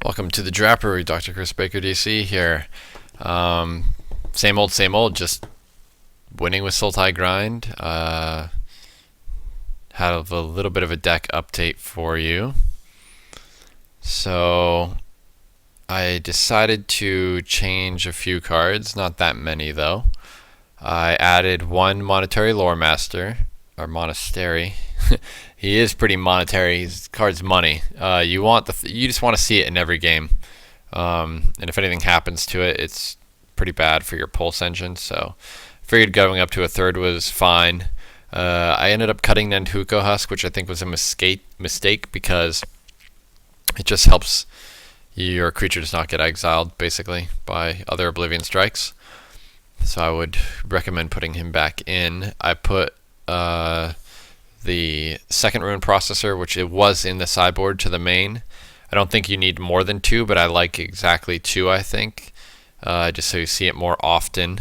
Welcome to the Drapery, Dr. Chris Baker, DC here. Same old, just winning with Sultai Grind. Have a little bit of a deck update for you. So, I decided to change a few cards, not that many though. I added one Monetary Lore Master, or Monastery. He is pretty monetary. His card's money. You just want to see it in every game, and if anything happens to it, it's pretty bad for your pulse engine. So, figured going up to a third was fine. I ended up cutting Nantuko Husk, which I think was a mistake because it just helps your creature does not get exiled basically by other Oblivion Strikes. So I would recommend putting him back in. I put the second rune processor, which it was in the sideboard, to the main. I don't think you need more than two, but I like exactly two, I think, just so you see it more often.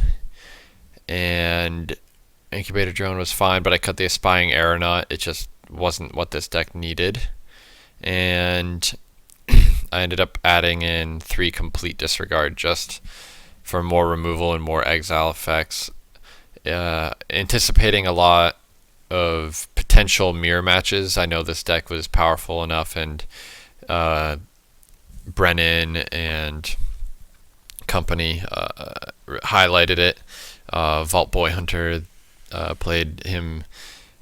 And Incubator Drone was fine, but I cut the Espying Aeronaut. It just wasn't what this deck needed. And I ended up adding in 3 Complete Disregard just for more removal and more exile effects. Anticipating a lot of potential mirror matches. I know this deck was powerful enough, and Brennan and company highlighted it. Vault Boy Hunter played him,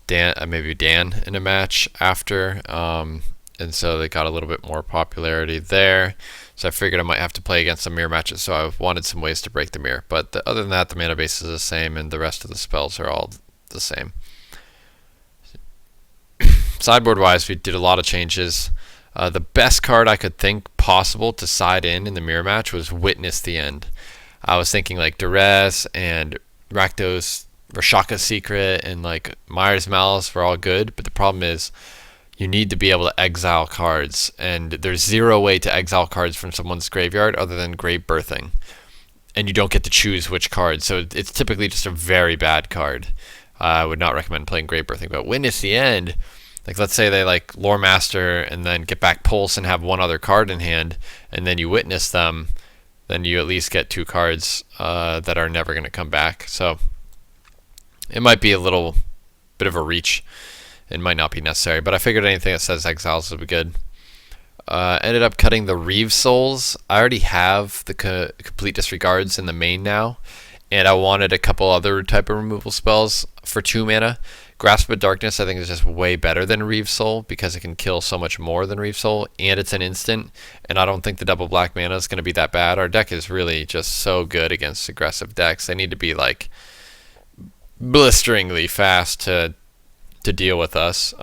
maybe Dan in a match after, and so they got a little bit more popularity there. So I figured I might have to play against some mirror matches, so I wanted some ways to break the mirror. But other than that, the mana base is the same, and the rest of the spells are all the same. Sideboard-wise, we did a lot of changes. The best card I could think possible to side in the mirror match was Witness the End. I was thinking like Duress and Rakdos, Rashaka's Secret, and like Myers Malice were all good, but the problem is you need to be able to exile cards, and there's zero way to exile cards from someone's graveyard other than Grave Birthing, and you don't get to choose which card, so it's typically just a very bad card. I would not recommend playing Grave Birthing, but Witness the End, like let's say they like Lore Master and then get back Pulse and have one other card in hand, and then you witness them, then you at least get 2 cards that are never going to come back. So it might be a little bit of a reach. It might not be necessary, but I figured anything that says exiles would be good. Ended up cutting the Reeve Souls. I already have the Complete Disregards in the main now, and I wanted a couple other type of removal spells for 2 mana. Grasp of Darkness I think is just way better than Reeve Soul because it can kill so much more than Reeve Soul, and it's an instant, and I don't think the double black mana is going to be that bad. Our deck is really just so good against aggressive decks. They need to be like blisteringly fast to deal with us.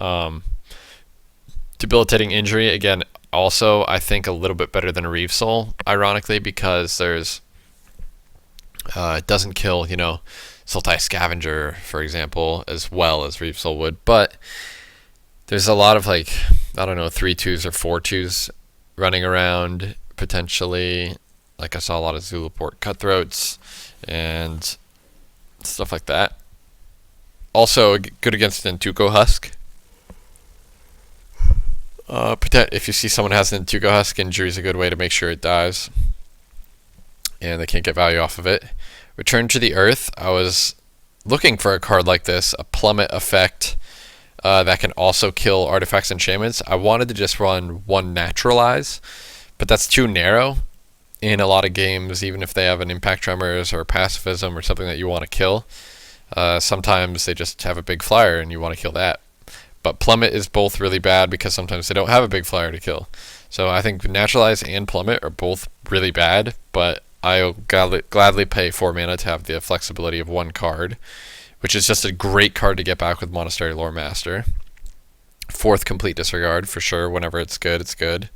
Debilitating Injury, again, also I think a little bit better than Reeve Soul, ironically, because there's it doesn't kill, Sultai Scavenger, for example, as well as Reeve Soul would, but there's a lot of like, I don't know, 3/2s or 4/2s running around potentially. Like I saw a lot of Zulaport Cutthroats and stuff like that. Also good against Nantuko Husk. If you see someone has Nantuko Husk, Injury is a good way to make sure it dies, and they can't get value off of it. Return to the Earth. I was looking for a card like this, a plummet effect that can also kill artifacts and enchantments. I wanted to just run 1 Naturalize, but that's too narrow in a lot of games, even if they have an Impact Tremors or Pacifism or something that you want to kill. Sometimes they just have a big flyer and you want to kill that. But Plummet is both really bad because sometimes they don't have a big flyer to kill. So I think Naturalize and Plummet are both really bad, but I'll gladly pay 4 mana to have the flexibility of 1 card, which is just a great card to get back with Monastery Lore Master. 4th Complete Disregard for sure. Whenever it's good, it's good.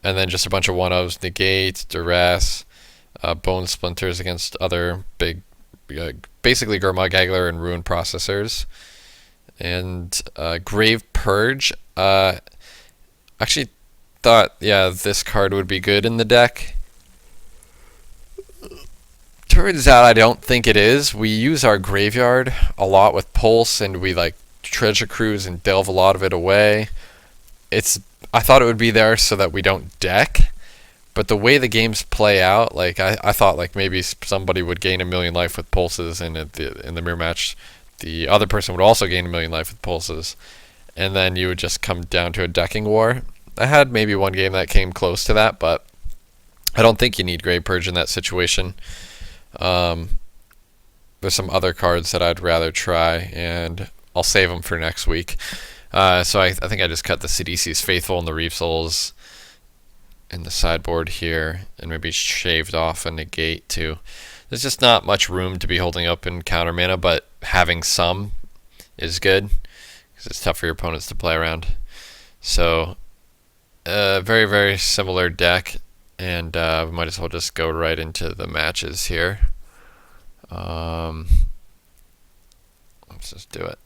And then just a bunch of 1/0s, Negate, Duress, Bone Splinters against other big, basically Gurmag Gagler and Ruin Processors. And Grave Purge. Actually thought, this card would be good in the deck. Turns out I don't think it is. We use our graveyard a lot with Pulse, and we like treasure cruise and delve a lot of it away. I thought it would be there so that we don't deck, But the way the games play out, like I thought, like maybe somebody would gain 1,000,000 life with pulses, and in the mirror match, the other person would also gain 1,000,000 life with pulses, and then you would just come down to a decking war. I had maybe one game that came close to that, but I don't think you need Grave Purge in that situation. There's some other cards that I'd rather try, and I'll save them for next week. So I think I just cut the CDC's Faithful and the Reef Souls in the sideboard here, and maybe shaved off a negate too. There's just not much room to be holding up in counter mana, but having some is good because it's tough for your opponents to play around. So very, very similar deck, and we might as well just go right into the matches here. Let's just do it.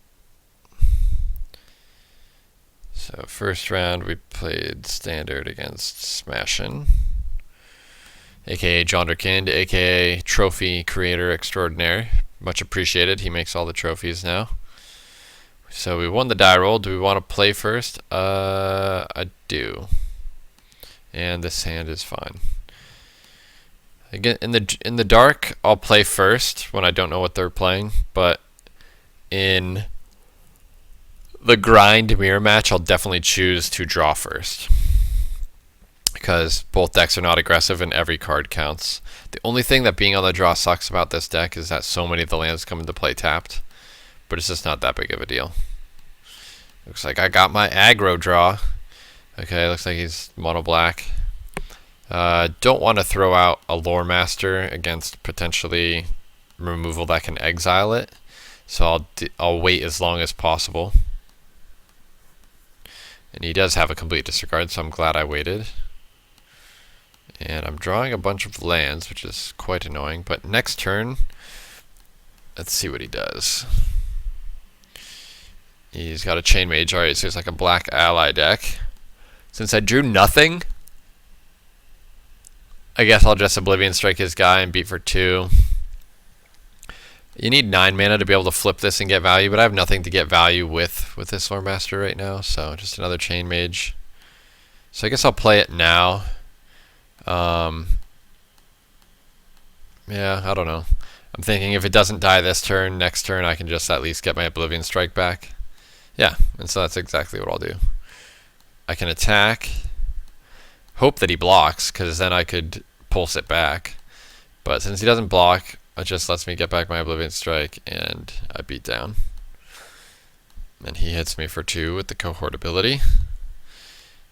So first round we played Standard against Smashin', aka Jonderkind, aka Trophy Creator Extraordinaire. Much appreciated. He makes all the trophies now. So we won the die roll. Do we want to play first? I do. And this hand is fine. Again, in the dark, I'll play first when I don't know what they're playing. But in the grind mirror match, I'll definitely choose to draw first, because both decks are not aggressive and every card counts. The only thing that being on the draw sucks about this deck is that so many of the lands come into play tapped, but it's just not that big of a deal. Looks like I got my aggro draw. Okay, looks like he's mono black. Don't want to throw out a Lore Master against potentially removal that can exile it, so I'll wait as long as possible. And he does have a complete disregard, so I'm glad I waited. And I'm drawing a bunch of lands, which is quite annoying. But next turn, let's see what he does. He's got a Chain Mage. Alright, so it's like a black ally deck. Since I drew nothing, I guess I'll just Oblivion Strike his guy and beat for 2. You need 9 mana to be able to flip this and get value, but I have nothing to get value with this Lore Master right now, so just another Chain Mage. So I guess I'll play it now. Yeah, I don't know. I'm thinking if it doesn't die this turn, next turn I can just at least get my Oblivion Strike back. Yeah, and so that's exactly what I'll do. I can attack, hope that he blocks, because then I could pulse it back. But since he doesn't block, it just lets me get back my Oblivion Strike, and I beat down. And he hits me for 2 with the Cohort ability.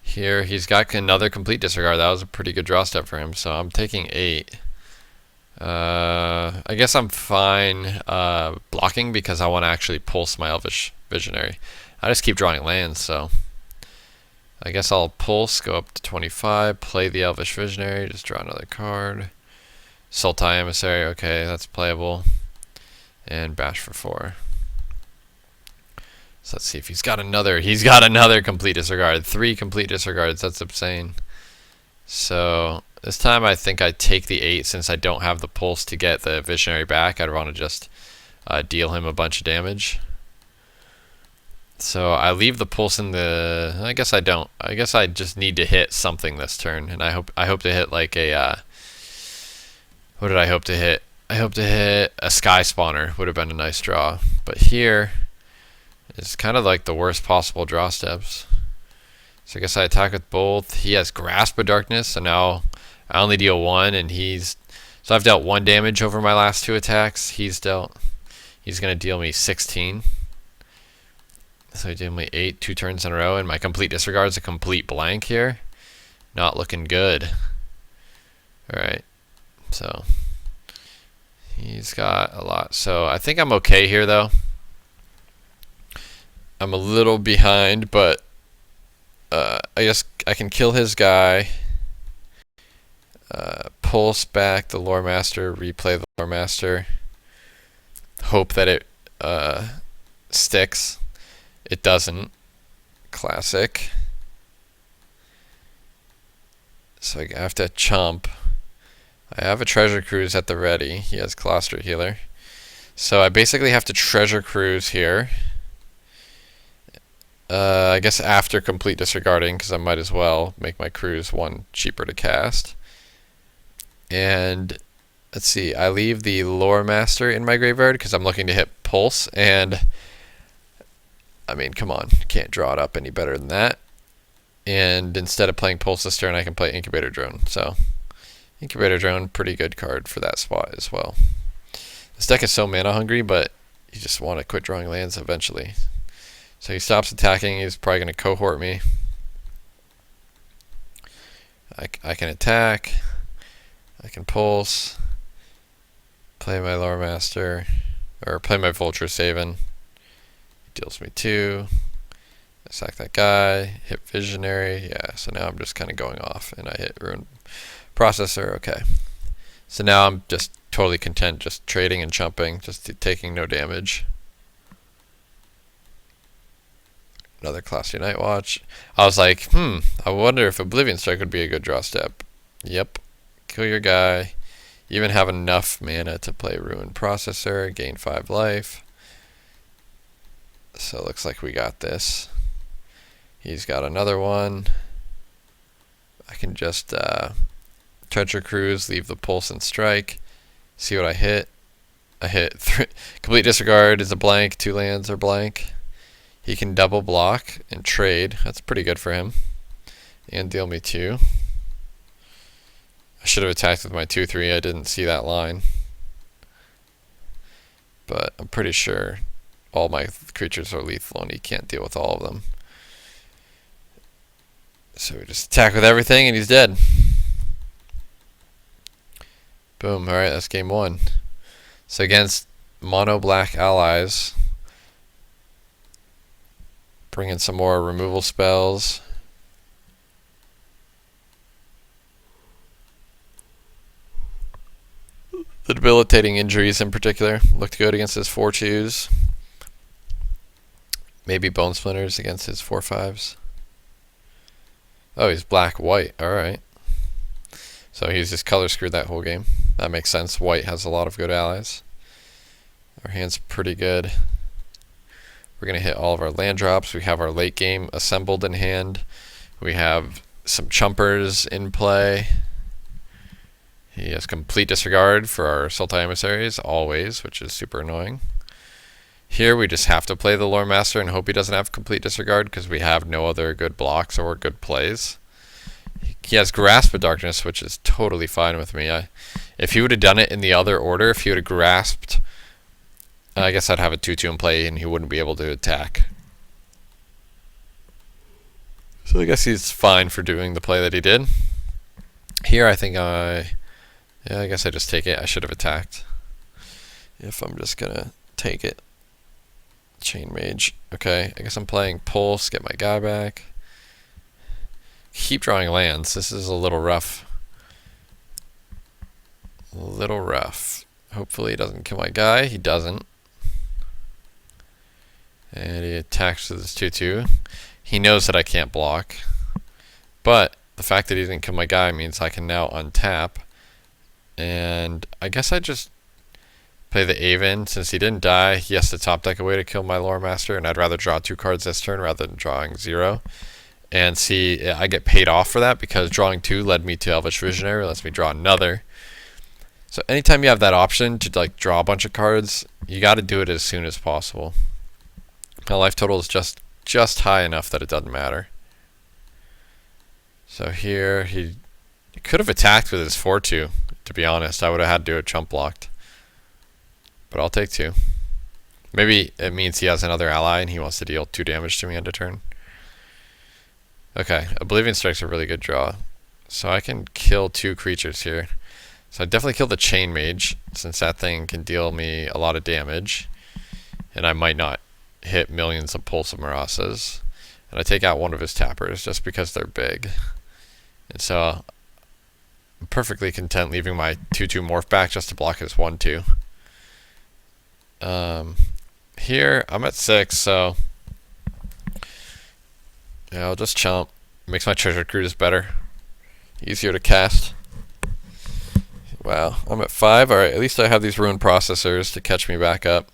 Here, he's got another complete disregard. That was a pretty good draw step for him, so I'm taking 8. I guess I'm fine blocking because I want to actually pulse my Elvish Visionary. I just keep drawing lands, so I guess I'll pulse, go up to 25, play the Elvish Visionary, just draw another card. Sultai Emissary, okay, that's playable. And bash for 4. So let's see if he's got another. He's got another complete disregard. 3 complete disregards, that's insane. So this time I think I take the 8 since I don't have the pulse to get the Visionary back. I'd want to just deal him a bunch of damage. So I leave the pulse in the. I guess I don't. I guess I just need to hit something this turn, and I hope to hit like a. What did I hope to hit? I hope to hit a Sky Spawner. Would have been a nice draw, but here is kind of like the worst possible draw steps. So I guess I attack with both. He has Grasp of Darkness, so now I only deal 1, and so I've dealt 1 damage over my last 2 attacks. He's gonna deal me 16. So he did me 8 2 turns in a row, and my complete disregard is a complete blank here. Not looking good. Alright, so he's got a lot. So I think I'm okay here, though. I'm a little behind, but I guess I can kill his guy, pulse back the Lore Master, replay the Lore Master, hope that it sticks. It doesn't. Classic. So I have to chump. I have a Treasure Cruise at the ready. He has Colossal Healer. So I basically have to Treasure Cruise here. I guess after complete disregarding, because I might as well make my crews one cheaper to cast. And let's see, I leave the Lore Master in my graveyard because I'm looking to hit Pulse, and I mean, come on, can't draw it up any better than that. And instead of playing Pulse this turn, I can play Incubator Drone. So Incubator Drone, pretty good card for that spot as well. This deck is so mana hungry, but you just want to quit drawing lands eventually. So he stops attacking. He's probably going to cohort me. I can attack. I can pulse. Play my Lore Master. Or play my Vulture Savin. He deals me 2. I sack that guy. Hit Visionary. Yeah, so now I'm just kind of going off. And I hit Rune Processor. Okay. So now I'm just totally content just trading and chumping. Just taking no damage. Another Classy Night Watch. I was like, I wonder if Oblivion Strike would be a good draw step. Yep. Kill your guy. You even have enough mana to play Ruin Processor, gain 5 life. So it looks like we got this. He's got another one. I can just Treasure Cruise, leave the Pulse and Strike. See what I hit. I hit 3. Complete Disregard is a blank. 2 lands are blank. He can double block and trade. That's pretty good for him. And deal me 2. I should have attacked with my 2/3. I didn't see that line. But I'm pretty sure all my creatures are lethal and he can't deal with all of them. So we just attack with everything and he's dead. Boom. Alright, that's game 1. So against mono black allies, bring in some more removal spells. The debilitating injuries in particular looked good against his 4/2s. Maybe Bone Splinters against his 4/5s. Oh, he's black-white. Alright. So he's just color screwed that whole game. That makes sense. White has a lot of good allies. Our hand's pretty good. We're going to hit all of our land drops. We have our late game assembled in hand. We have some chumpers in play. He has complete disregard for our Sultai Emissaries, always, which is super annoying. Here we just have to play the Lore Master and hope he doesn't have complete disregard because we have no other good blocks or good plays. He has Grasp of Darkness, which is totally fine with me. If he would have done it in the other order, if he would have grasped, I guess I'd have a 2/2 in play and he wouldn't be able to attack. So I guess he's fine for doing the play that he did. Here I think yeah, I guess I just take it. I should have attacked. If I'm just gonna take it. Chain Mage. Okay, I guess I'm playing Pulse, get my guy back. Keep drawing lands. This is a little rough. A little rough. Hopefully he doesn't kill my guy. He doesn't. And he attacks with his 2/2. He knows that I can't block. But the fact that he didn't kill my guy means I can now untap. And I guess I just play the Aven. Since he didn't die, he has to top deck a way to kill my Lore Master, and I'd rather draw 2 cards this turn rather than drawing 0. And see, I get paid off for that because drawing 2 led me to Elvish Visionary, lets me draw another. So anytime you have that option to like draw a bunch of cards, you got to do it as soon as possible. My life total is just high enough that it doesn't matter. So here he could have attacked with his 4/2. To be honest, I would have had to do it chump blocked. But I'll take 2. Maybe it means he has another ally and he wants to deal 2 damage to me end of turn. Okay, Oblivion Strike's a really good draw. So I can kill 2 creatures here. So I definitely kill the Chain Mage, since that thing can deal me a lot of damage. And I might not hit millions of Pulse of Marasas. And I take out one of his tappers just because they're big. And so I'm perfectly content leaving my 2/2 morph back just to block his 1/2. Here I'm at 6, so yeah, I'll just chump. Makes my Treasure Cruise better, easier to cast. Wow, I'm at 5. All right, at least I have these Ruin Processors to catch me back up.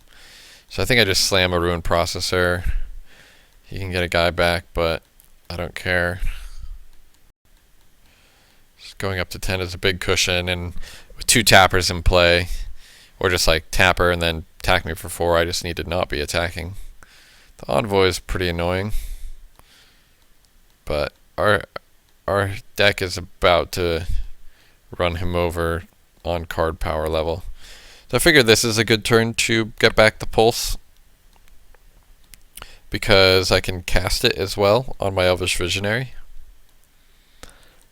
So I think I just slam a Ruin Processor. He can get a guy back, but I don't care. Just going up to 10 is a big cushion, and with 2 tappers in play, or just like tapper and then attack me for 4, I just need to not be attacking. The envoy is pretty annoying, but our deck is about to run him over on card power level. So I figured this is a good turn to get back the pulse, because I can cast it as well on my Elvish Visionary.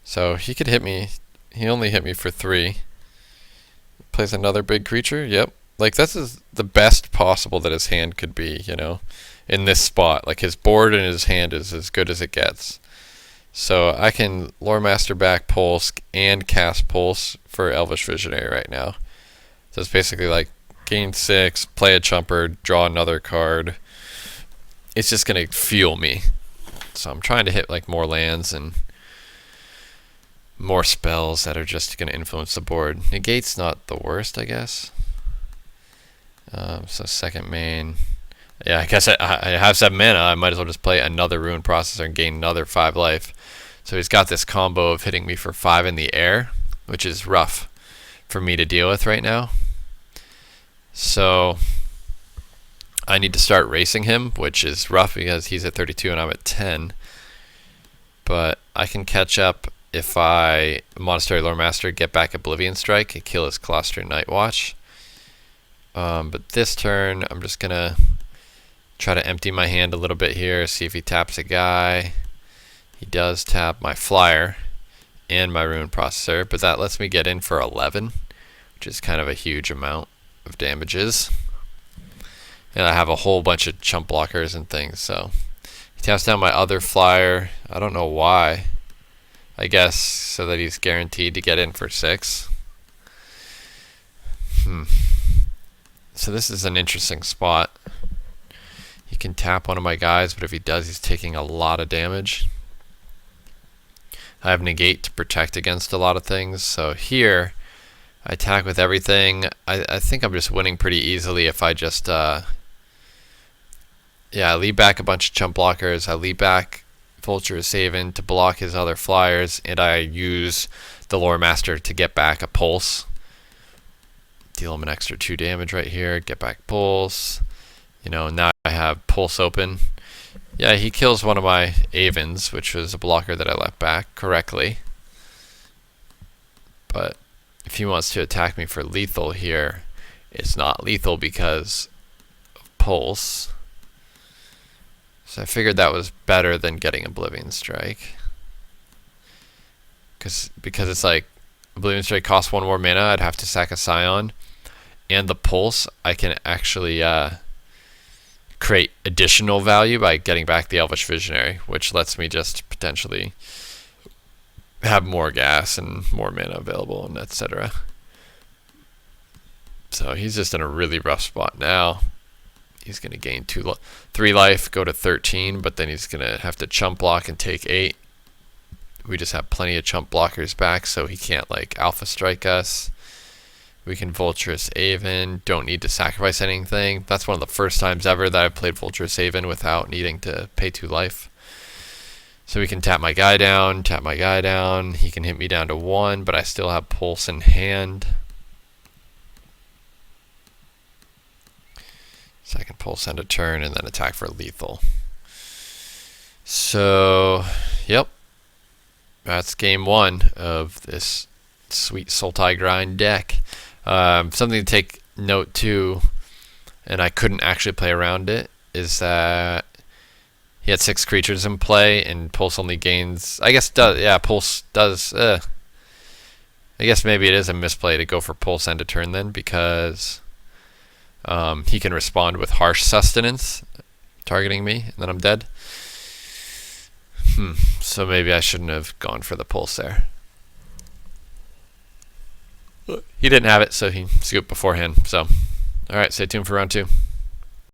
So he could hit me. He only hit me for 3. Plays another big creature. Yep. Like, this is the best possible that his hand could be, you know, in this spot. Like, his board and his hand is as good as it gets. So I can Lore Master back Pulse and cast Pulse for Elvish Visionary right now. So it's basically like gain 6, play a chumper, draw another card. It's just going to fuel me. So I'm trying to hit like more lands and more spells that are just going to influence the board. Negate's not the worst, I guess. So second main. Yeah, I guess I have 7 mana. I might as well just play another Rune Processor and gain another 5 life. So he's got this combo of hitting me for 5 in the air, which is rough for me to deal with right now. So I need to start racing him, which is rough because he's at 32 and I'm at 10. But I can catch up if I Monastery Lore Master, get back Oblivion Strike, and kill his Colostrum Night Watch. But this turn, I'm just going to try to empty my hand a little bit here, see if he taps a guy. He does tap my Flyer and my Rune Processor, but that lets me get in for 11, which is kind of a huge amount of damages. And I have a whole bunch of chump blockers and things, so he taps down my other Flyer. I don't know why. I guess so that he's guaranteed to get in for 6. So this is an interesting spot. He can tap one of my guys, but if he does, he's taking a lot of damage. I have negate to protect against a lot of things, so here I attack with everything. I think I'm just winning pretty easily if I just I lead back a bunch of chump blockers. I lead back Vulture Saven to block his other flyers, and I use the Lore Master to get back a Pulse. Deal him an extra 2 damage right here, get back Pulse. You know, now I have Pulse open. Yeah, he kills one of my Avens, which was a blocker that I left back correctly. But if he wants to attack me for lethal here, it's not lethal because of Pulse. So I figured that was better than getting Oblivion Strike. Because it's like, Oblivion Strike costs 1 more mana, I'd have to sack a Scion. And the Pulse, I can actually create additional value by getting back the Elvish Visionary, which lets me just potentially have more gas and more mana available, and etc. So he's just in a really rough spot now. He's going to gain 3 life, go to 13, but then he's going to have to chump block and take 8. We just have plenty of chump blockers back, so he can't like alpha strike us. We can Vulturous Aven, don't need to sacrifice anything. That's one of the first times ever that I've played Vulturous Aven without needing to pay 2 life. So we can tap my guy down, he can hit me down to 1, but I still have Pulse in hand. So I can Pulse end a turn and then attack for lethal. So, yep. That's game 1 of this sweet Sultai Grind deck. Something to take note too, and I couldn't actually play around it, is that he had 6 creatures in play and Pulse only gains, I guess Pulse does, I guess maybe it is a misplay to go for Pulse end a turn then, because he can respond with Harsh Sustenance, targeting me, and then I'm dead. So maybe I shouldn't have gone for the Pulse there. He didn't have it, so he scooped beforehand. So, alright, stay tuned for round 2.